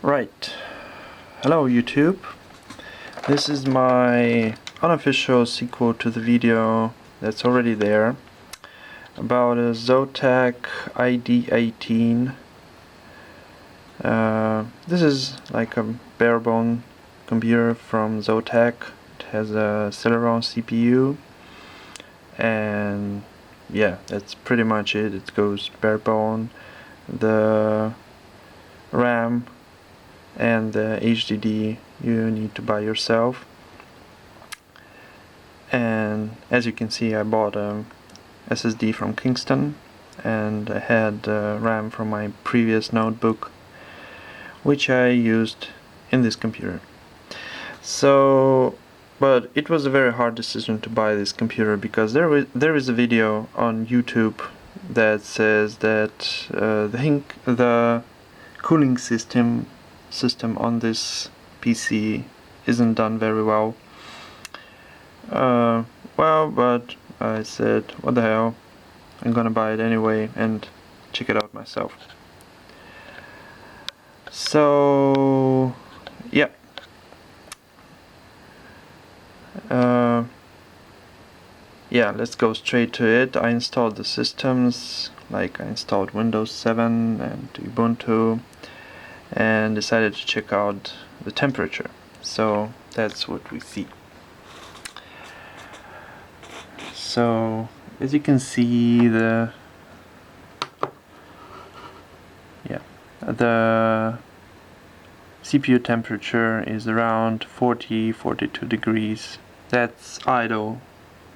Right, hello YouTube. This is my unofficial sequel to the video that's already there about a ZOTAC ID18. This is like a bare-bone computer from ZOTAC. It has a Celeron CPU, and yeah, that's pretty much it. It goes bare-bone. The RAM and the HDD you need to buy yourself, and as you can see, I bought a SSD from Kingston, and I had RAM from my previous notebook, which I used in this computer. But it was a very hard decision to buy this computer, because there is a video on YouTube that says that the cooling system on this PC isn't done very well. But I said, what the hell, I'm gonna buy it anyway and check it out myself. So yeah, let's go straight to it. I installed the systems, like I installed Windows 7 and Ubuntu, and decided to check out the temperature. So that's what we see. So as you can see, the CPU temperature is around 42 degrees. That's idle,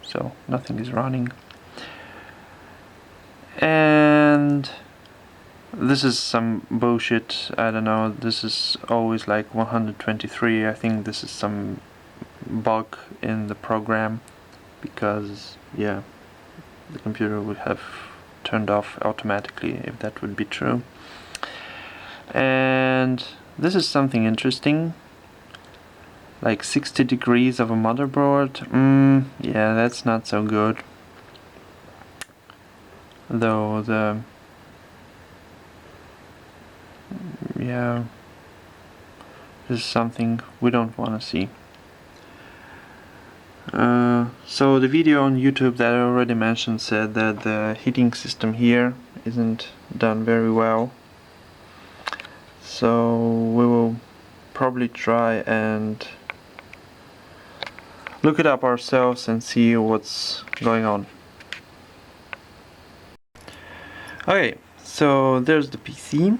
so nothing is running. And this is some bullshit, I don't know, this is always like 123. I think this is some bug in the program, because yeah, the computer would have turned off automatically if that would be true. And this is something interesting, like 60 degrees of a motherboard. Yeah, that's not so good, though. This is something we don't want to see. So the video on YouTube that I already mentioned said that the heating system here isn't done very well. So we will probably try and look it up ourselves and see what's going on. Okay, so there's the PC.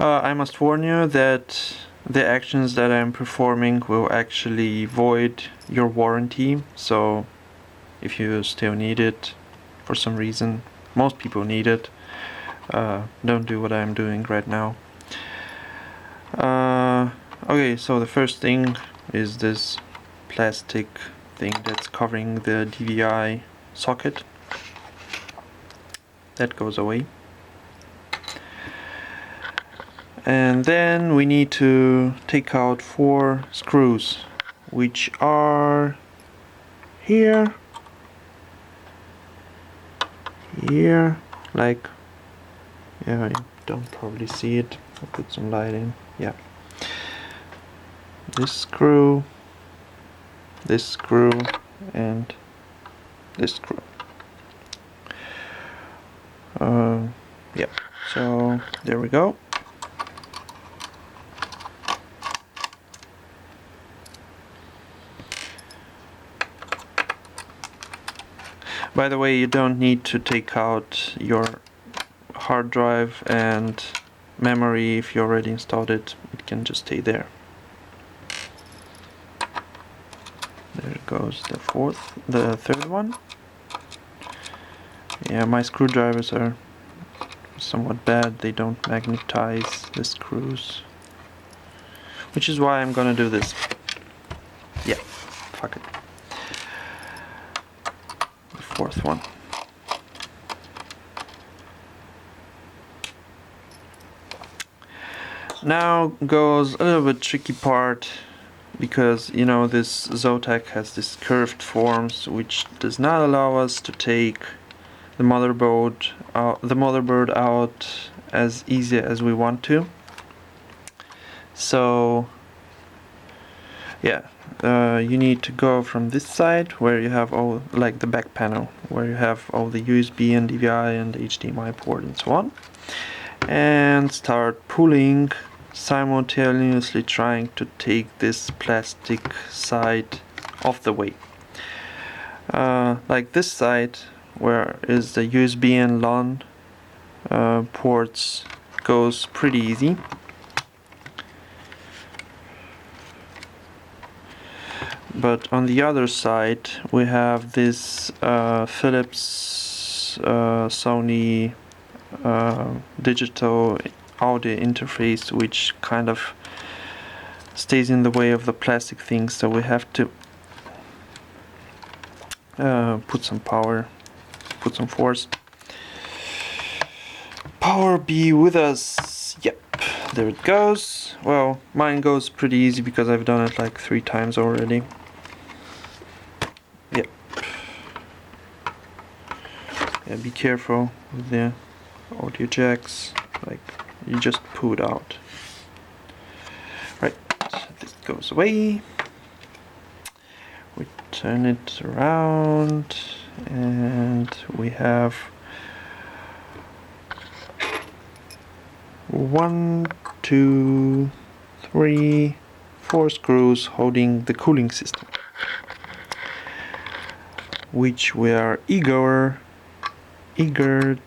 I must warn you that the actions that I'm performing will actually void your warranty, so if you still need it for some reason, most people need it, don't do what I'm doing right now. Okay, so the first thing is this plastic thing that's covering the DVI socket. That goes away. And then we need to take out 4 screws, which are here, like, yeah, you don't probably see it. I'll put some light in. Yeah, this screw, and this screw. Yeah, so there we go. By the way, you don't need to take out your hard drive and memory if you already installed it. It can just stay there. There goes the third one. Yeah, my screwdrivers are somewhat bad. They don't magnetize the screws, which is why I'm gonna do this. Yeah, fuck it. The 4th one. Now goes a little bit tricky part, because you know this ZOTAC has this curved forms which does not allow us to take the motherboard out as easy as we want to. So yeah, you need to go from this side where you have all, like the back panel, where you have all the USB and DVI and HDMI port and so on, and start pulling, simultaneously trying to take this plastic side off the way. Like this side, where is the USB and LAN ports, goes pretty easy. But on the other side we have this Philips Sony digital audio interface, which kind of stays in the way of the plastic thing, so we have to put some power, put some force. Power be with us. Yep, there it goes. Well, mine goes pretty easy because I've done it like 3 times already. Yep. Yeah, be careful with the audio jacks, like you just pull it out. Right, this goes away. We turn it around and we have 1, 2, 3, 4 screws holding the cooling system, which we are eager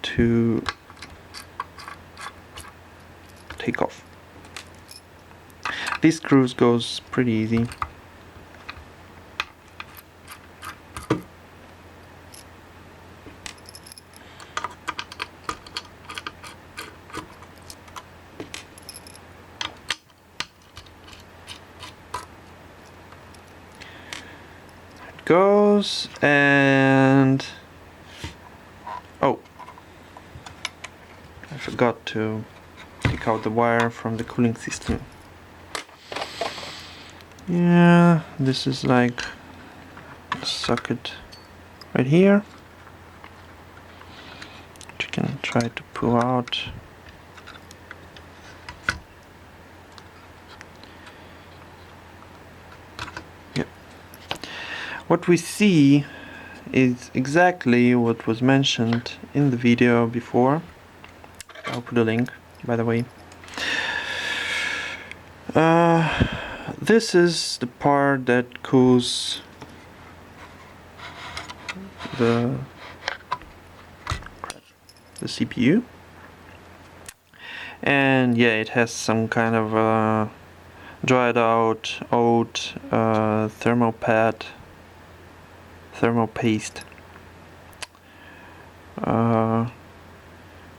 to take off. These screws goes pretty easy. Goes, and oh, I forgot to take out the wire from the cooling system. Yeah, this is like a socket right here, which you can try to pull out. What we see is exactly what was mentioned in the video before. I'll put a link, by the way. This is the part that cools the CPU. And yeah, it has some kind of dried out old thermopad, thermopaste,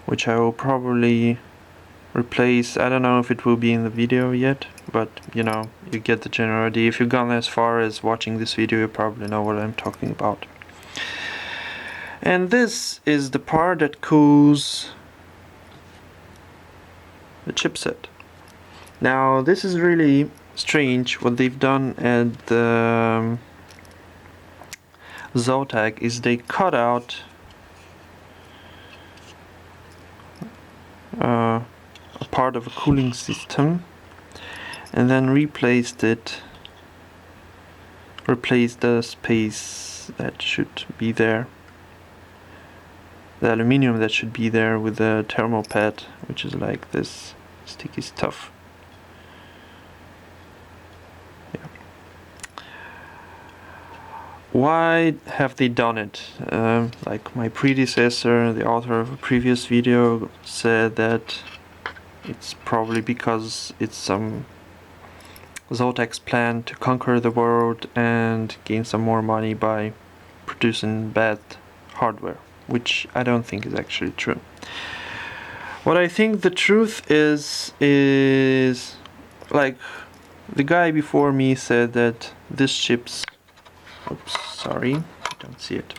which I will probably replace. I don't know if it will be in the video yet, but you know, you get the general idea. If you've gone as far as watching this video, you probably know what I'm talking about. And this is the part that cools the chipset. Now this is really strange. What they've done at the ZOTAC is they cut out a part of a cooling system and then replaced the space that should be there, the aluminium that should be there, with the thermopad, which is like this sticky stuff. Yeah. Why have they done it? Like my predecessor, the author of a previous video, said that it's probably because it's some ZOTAC's plan to conquer the world and gain some more money by producing bad hardware, which I don't think is actually true. What I think the truth is like the guy before me said that these chips, oops, sorry, I don't see it.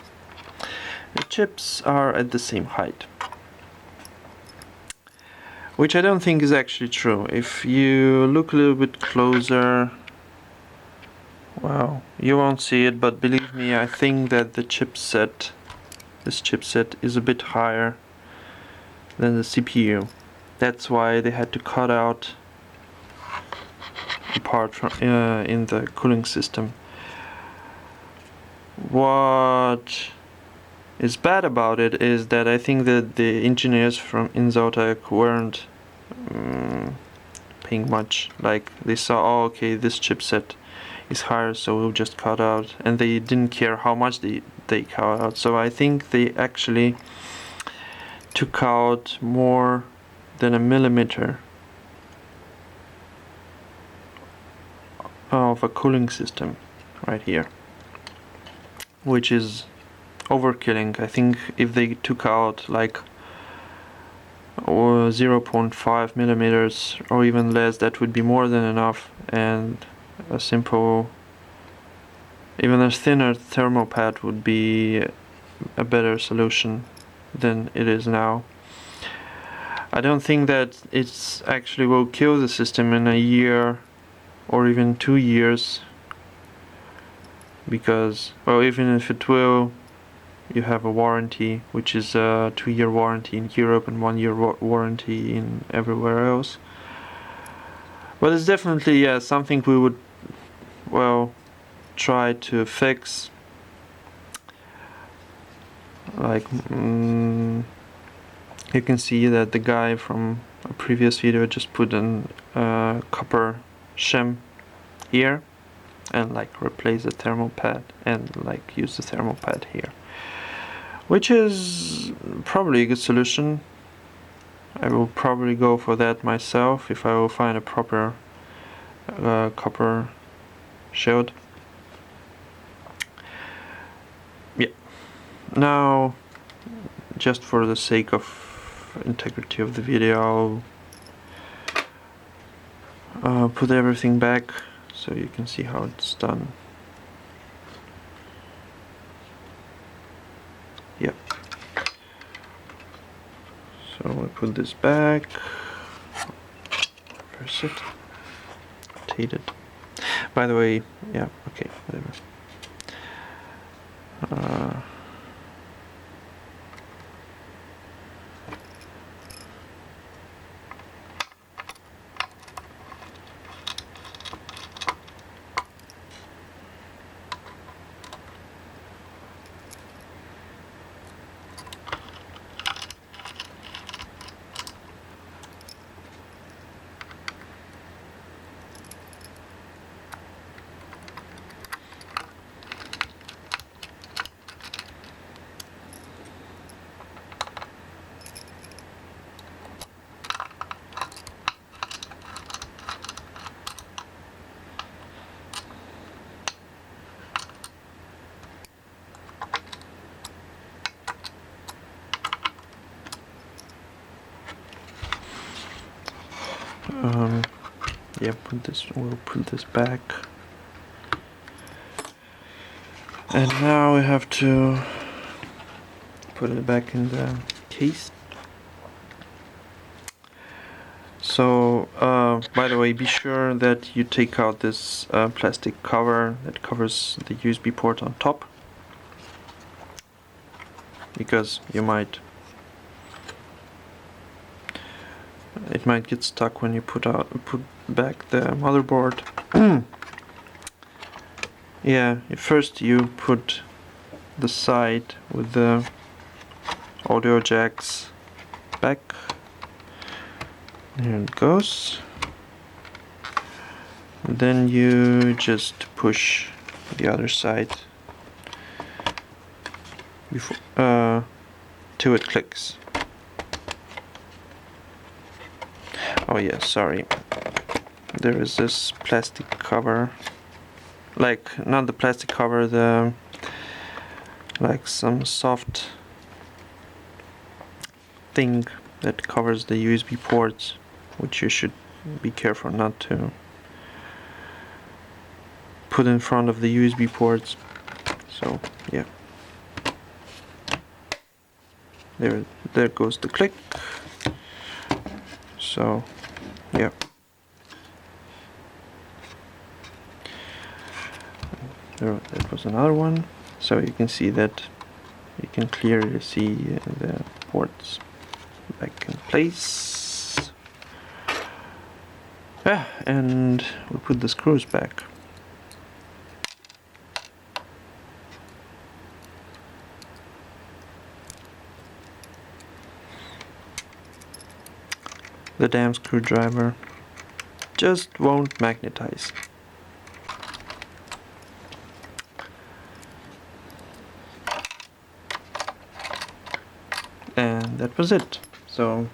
The chips are at the same height, which I don't think is actually true. If you look a little bit closer, well, you won't see it, but believe me, I think that the chipset, this chipset, is a bit higher than the CPU. That's why they had to cut out apart from in the cooling system. What is bad about it is that I think that the engineers from in ZOTAC weren't paying much. Like, they saw, oh, okay, this chipset is higher, so we'll just cut out, and they didn't care how much they cut out. So I think they actually took out more than a millimeter of a cooling system right here, which is overkilling. I think if they took out like 0.5 millimeters or even less, that would be more than enough, and a simple, even a thinner thermopad would be a better solution than it is now. I don't think that it's actually will kill the system in a year or even 2 years, because, well, even if it will, you have a warranty, which is a 2-year warranty in Europe and 1-year warranty in everywhere else. But it's definitely, yeah, something we would, well, try to fix. Like, you can see that the guy from a previous video just put an copper shim here and like replace the thermopad and like use the thermopad here, which is probably a good solution. I will probably go for that myself if I will find a proper copper shield. Yeah. Now, just for the sake of integrity of the video, I'll put everything back so you can see how it's done. Yep. So I put this back, reverse it, rotate it. By the way, yeah, okay, whatever. Yeah, we'll put this back. And now we have to put it back in the case. So, by the way, be sure that you take out this plastic cover that covers the USB port on top, because it might get stuck when you put back the motherboard. Yeah, first you put the side with the audio jacks back. Here it goes. And then you just push the other side before till it clicks. Oh yeah, sorry. There is this plastic cover, like not the plastic cover, the like some soft thing that covers the USB ports, which you should be careful not to put in front of the USB ports. So yeah, there goes the click. So yeah, that was another one. So you can see that you can clearly see the ports back in place. And we put the screws back. The damn screwdriver just won't magnetize. And that was it. So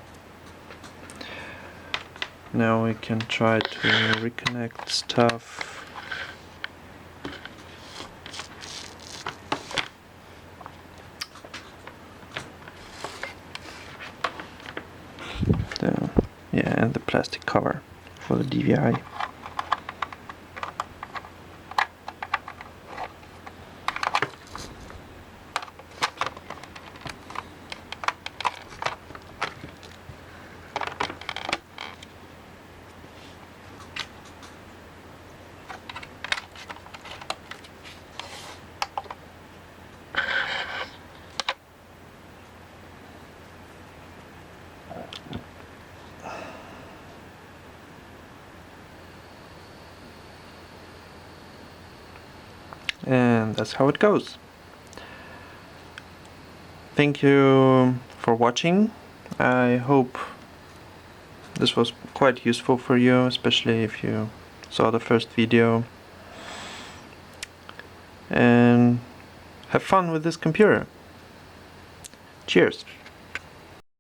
now we can try to reconnect stuff. Yeah, and the plastic cover for the DVI. And that's how it goes. Thank you for watching. I hope this was quite useful for you, especially if you saw the first video. And have fun with this computer. Cheers!